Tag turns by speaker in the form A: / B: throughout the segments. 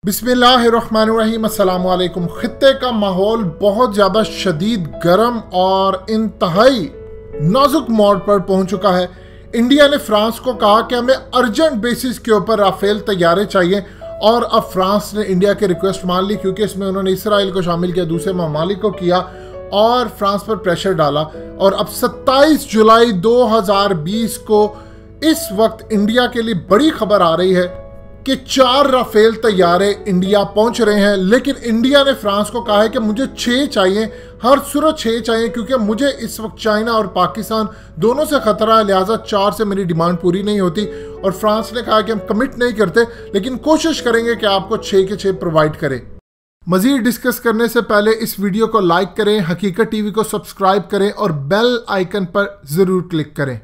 A: बिस्मिल्लाहिर्रहमानिर्रहीम अस्सलाम वालेकुम। खित्ते का माहौल बहुत ज़्यादा शदीद गर्म और इंतहाई नाजुक मोड़ पर पहुंच चुका है। इंडिया ने फ्रांस को कहा कि हमें अर्जेंट बेसिस के ऊपर राफेल तैयारे चाहिए और अब फ्रांस ने इंडिया की रिक्वेस्ट मान ली, क्योंकि इसमें उन्होंने इसराइल को शामिल किया, दूसरे ममालिक को किया और फ्रांस पर प्रेशर डाला। और अब 27 जुलाई 2020 को इस वक्त इंडिया के लिए बड़ी खबर आ रही है कि 4 राफेल तैयारे इंडिया पहुंच रहे हैं। लेकिन इंडिया ने फ्रांस को कहा है कि मुझे 6 चाहिए, हर सूरत 6 चाहिए, क्योंकि मुझे इस वक्त चाइना और पाकिस्तान दोनों से खतरा है, लिहाजा 4 से मेरी डिमांड पूरी नहीं होती। और फ्रांस ने कहा कि हम कमिट नहीं करते, लेकिन कोशिश करेंगे कि आपको 6 के 6 प्रोवाइड करें। मजीद डिस्कस करने से पहले इस वीडियो को लाइक करें, हकीकत टीवी को सब्सक्राइब करें और बेल आइकन पर जरूर क्लिक करें।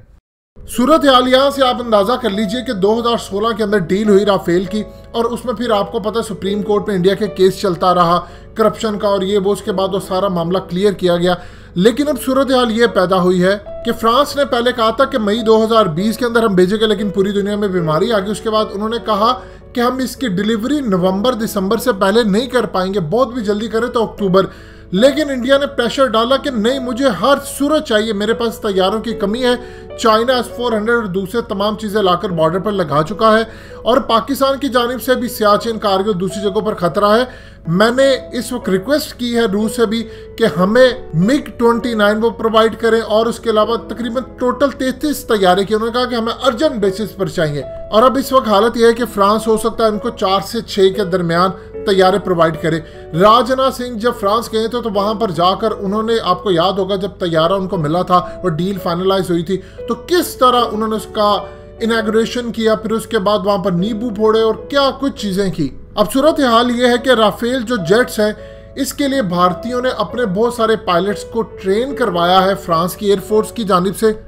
A: सूरत हाल यहाँ से आप अंदाज़ा कर लीजिए कि 2016 के अंदर डील हुई राफेल की, और उसमें फिर आपको पता है सुप्रीम कोर्ट में इंडिया के केस चलता रहा करप्शन का, और ये वो उसके बाद वो सारा मामला क्लियर किया गया। लेकिन अब सूरत हाल ये पैदा हुई है कि फ्रांस ने पहले कहा था कि मई 2020 के अंदर हम भेजेंगे, लेकिन पूरी दुनिया में बीमारी आ गई। उसके बाद उन्होंने कहा कि हम इसकी डिलीवरी नवंबर दिसंबर से पहले नहीं कर पाएंगे, बहुत भी जल्दी करें तो अक्टूबर। लेकिन इंडिया ने प्रेशर डाला कि नहीं, मुझे हर सूरत चाहिए, मेरे पास तैयारों की कमी है। चाइना S-400 और दूसरे तमाम चीज़ें लाकर बॉर्डर पर लगा चुका है, और पाकिस्तान की जानिब से भी सियाचिन, कारगिल, दूसरी जगहों पर खतरा है। मैंने इस वक्त रिक्वेस्ट की है रूस से भी कि हमें MiG-29 वो प्रोवाइड करें, और उसके अलावा तकरीबन टोटल 33 तैयारे की उन्होंने कहा कि हमें अर्जेंट बेसिस पर चाहिए। और अब इस वक्त हालत यह है कि फ्रांस हो सकता है उनको 4 से 6 के दरमियान तैयारे प्रोवाइड करे। राजनाथ सिंह जब फ्रांस गए थे तो वहां पर जाकर उन्होंने, आपको याद होगा जब तैयारा उनको मिला था और डील फाइनलाइज हुई थी, तो किस तरह उन्होंने उसका इनॉग्रेशन किया, फिर उसके बाद वहां पर नींबू फोड़े और क्या कुछ चीजें की। अब सूरत हाल ये है कि राफेल जो जेट्स हैं, इसके लिए भारतीयों ने अपने बहुत सारे पायलट्स को ट्रेन करवाया है फ्रांस की एयरफोर्स की जानिब से।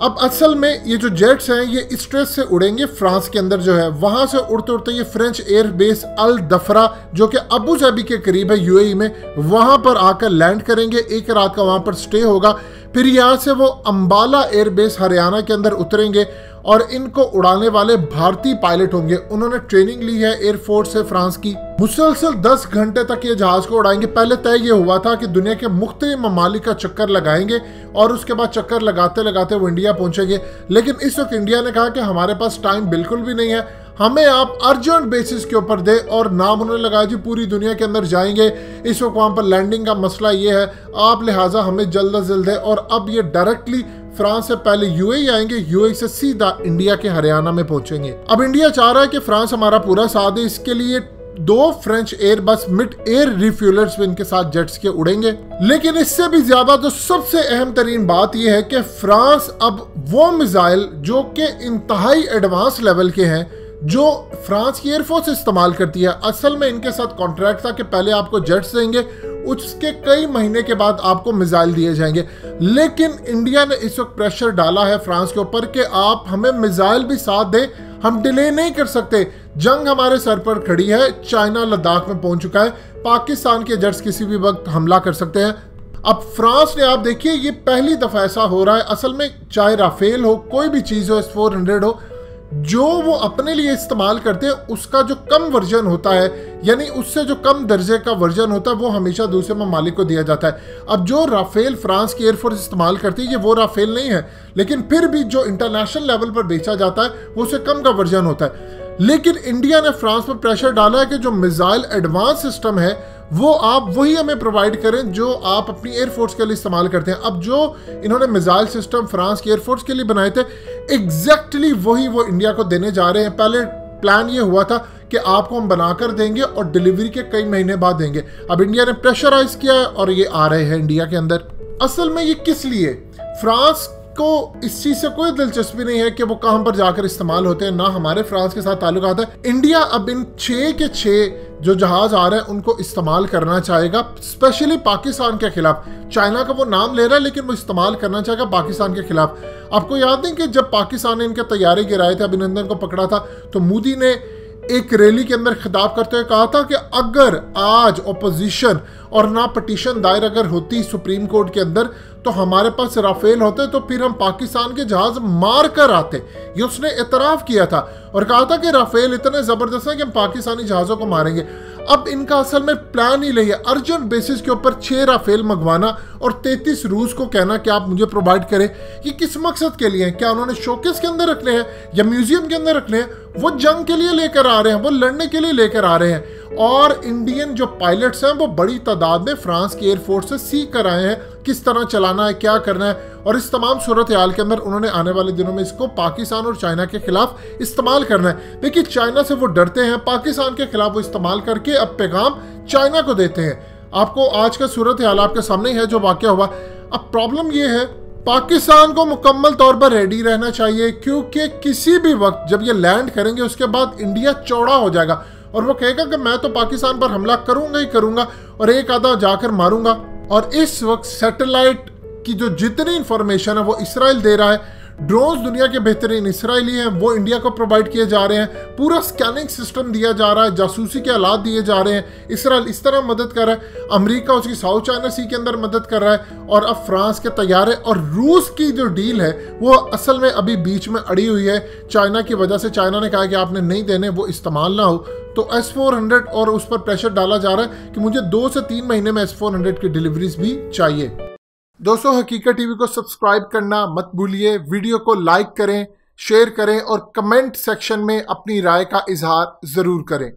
A: अब असल में ये जो जेट्स हैं ये स्ट्रेस से उड़ेंगे फ्रांस के अंदर जो है, वहां से उड़ते उड़ते ये फ्रेंच एयर बेस अल दफरा जो कि अबू धाबी के करीब है यूएई में, वहां पर आकर लैंड करेंगे। एक रात का वहां पर स्टे होगा, फिर यहाँ से वो अंबाला एयरबेस हरियाणा के अंदर उतरेंगे और इनको उड़ाने वाले भारतीय पायलट होंगे। उन्होंने ट्रेनिंग ली है एयरफोर्स से फ्रांस की। मुसलसल 10 घंटे तक ये जहाज को उड़ाएंगे। पहले तय ये हुआ था कि दुनिया के मुख्तलिफ ममालिक का चक्कर लगाएंगे और उसके बाद चक्कर लगाते लगाते वो इंडिया पहुंचेंगे। लेकिन इस वक्त इंडिया ने कहा कि हमारे पास टाइम बिल्कुल भी नहीं है, हमें आप अर्जेंट बेसिस के ऊपर दे, और नाम उन्होंने लगाया जी पूरी दुनिया के अंदर जाएंगे। इस वक्त वहां पर लैंडिंग का मसला ये है, आप लिहाजा हमें जल्द अज जल्द है। और अब ये डायरेक्टली फ्रांस से पहले यूएई आएंगे, यूएई से सीधा इंडिया के हरियाणा में पहुंचेंगे। अब इंडिया चाह रहा है कि फ्रांस हमारा पूरा साथ दे, इसके लिए 2 फ्रेंच एयरबस मिड एयर रिफ्यूलर्स इनके साथ जेट्स के उड़ेंगे। लेकिन इससे भी ज्यादा जो सबसे अहम तरीन बात यह है कि फ्रांस अब वो मिसाइल जो कि इंतहाई एडवांस लेवल के हैं, जो फ्रांस की एयरफोर्स इस्तेमाल करती है, असल में इनके साथ कॉन्ट्रैक्ट था कि पहले आपको जेट्स देंगे, उसके कई महीने के बाद आपको मिसाइल दिए जाएंगे। लेकिन इंडिया ने इस वक्त प्रेशर डाला है फ्रांस के ऊपर कि आप हमें मिसाइल भी साथ दें, हम डिले नहीं कर सकते, जंग हमारे सर पर खड़ी है, चाइना लद्दाख में पहुंच चुका है, पाकिस्तान के जेट्स किसी भी वक्त हमला कर सकते हैं। अब फ्रांस ने, आप देखिए ये पहली दफा ऐसा हो रहा है, असल में चाहे राफेल हो, कोई भी चीज हो, S-400 हो, जो वो अपने लिए इस्तेमाल करते हैं उसका जो कम वर्जन होता है, यानी उससे जो कम दर्जे का वर्जन होता है, वो हमेशा दूसरे ममालिक को दिया जाता है। अब जो राफेल फ्रांस की एयरफोर्स इस्तेमाल करती है ये वो राफेल नहीं है, लेकिन फिर भी जो इंटरनेशनल लेवल पर बेचा जाता है वो उससे कम का वर्जन होता है। लेकिन इंडिया ने फ्रांस पर प्रेशर डाला है कि जो मिसाइल एडवांस सिस्टम है वो आप वही हमें प्रोवाइड करें जो आप अपनी एयरफोर्स के लिए इस्तेमाल करते हैं। अब जो इन्होंने मिसाइल सिस्टम फ्रांस की एयरफोर्स के लिए बनाए थे, एग्जैक्टली वही वो इंडिया को देने जा रहे हैं। पहले प्लान ये हुआ था कि आपको हम बनाकर देंगे और डिलीवरी के कई महीने बाद देंगे। अब इंडिया ने प्रेशराइज किया है और ये आ रहे हैं इंडिया के अंदर। असल में ये किस लिए, फ्रांस को इस चीज से कोई दिलचस्पी नहीं है कि वो कहां पर जाकर इस्तेमाल होते हैं, ना हमारे फ्रांस के साथ ताल्लुकात है। इंडिया अब इन 6 के 6 जो जहाज आ रहे हैं उनको इस्तेमाल करना चाहेगा, स्पेशली पाकिस्तान के खिलाफ। चाइना का वो नाम ले रहा है लेकिन वो इस्तेमाल करना चाहेगा पाकिस्तान के खिलाफ। आपको याद है कि जब पाकिस्तान ने इनके तैयारे गिराए थे, अभिनंदन को पकड़ा था, तो मोदी ने एक रैली के अंदर खिताब करते हुए कहा था कि अगर आज ऑपोजिशन और ना पटिशन दायर अगर होती सुप्रीम कोर्ट के अंदर तो हमारे पास राफेल होते तो फिर हम पाकिस्तान के जहाज मार कर आते। ये उसने इतराफ किया था और कहा था कि राफेल इतने जबरदस्त है कि हम पाकिस्तानी जहाजों को मारेंगे। अब इनका असल में प्लान ही नहीं है अर्जेंट बेसिस के ऊपर 6 राफेल मंगवाना और 33 रूस को कहना कि आप मुझे प्रोवाइड करें। ये किस मकसद के लिए है? क्या उन्होंने शोकेस के अंदर रखने हैं या म्यूजियम के अंदर रखने हैं? वो जंग के लिए लेकर आ रहे हैं, वो लड़ने के लिए लेकर आ रहे हैं। और इंडियन जो पायलट्स हैं वो बड़ी तादाद में फ्रांस की एयरफोर्स से सीख कर आए हैं किस तरह चलाना है, क्या करना है। और इस तमाम सूरत हाल के अंदर उन्होंने आने वाले दिनों में इसको पाकिस्तान और चाइना के खिलाफ इस्तेमाल करना है। देखिए चाइना से वो डरते हैं, पाकिस्तान के खिलाफ वो इस्तेमाल करके अब पैगाम चाइना को देते हैं। आपको आज का सूरत हाल आपके सामने है जो वाकया हुआ। अब प्रॉब्लम ये है पाकिस्तान को मुकम्मल तौर पर रेडी रहना चाहिए, क्योंकि किसी भी वक्त जब ये लैंड करेंगे उसके बाद इंडिया चौड़ा हो जाएगा और वो कहेगा कि मैं तो पाकिस्तान पर हमला करूंगा ही करूंगा और एक आधा जाकर मारूंगा। और इस वक्त सैटेलाइट की जो जितनी इंफॉर्मेशन है वो इसराइल दे रहा है। ड्रोन्स दुनिया के बेहतरीन इसराइली हैं, वो इंडिया को प्रोवाइड किए जा रहे हैं। पूरा स्कैनिंग सिस्टम दिया जा रहा है, जासूसी के आलात दिए जा रहे हैं। इसराइल इस तरह मदद कर रहा है, अमेरिका उसकी साउथ चाइना सी के अंदर मदद कर रहा है और अब फ्रांस के तैयार है। और रूस की जो डील है वो असल में अभी बीच में अड़ी हुई है चाइना की वजह से। चाइना ने कहा कि आपने नहीं देने, वो इस्तेमाल ना हो। तो S-400 और उस पर प्रेशर डाला जा रहा है कि मुझे 2 से 3 महीने में S-400 की डिलीवरीज भी चाहिए। दोस्तों हकीकत टीवी को सब्सक्राइब करना मत भूलिए, वीडियो को लाइक करें, शेयर करें और कमेंट सेक्शन में अपनी राय का इजहार जरूर करें।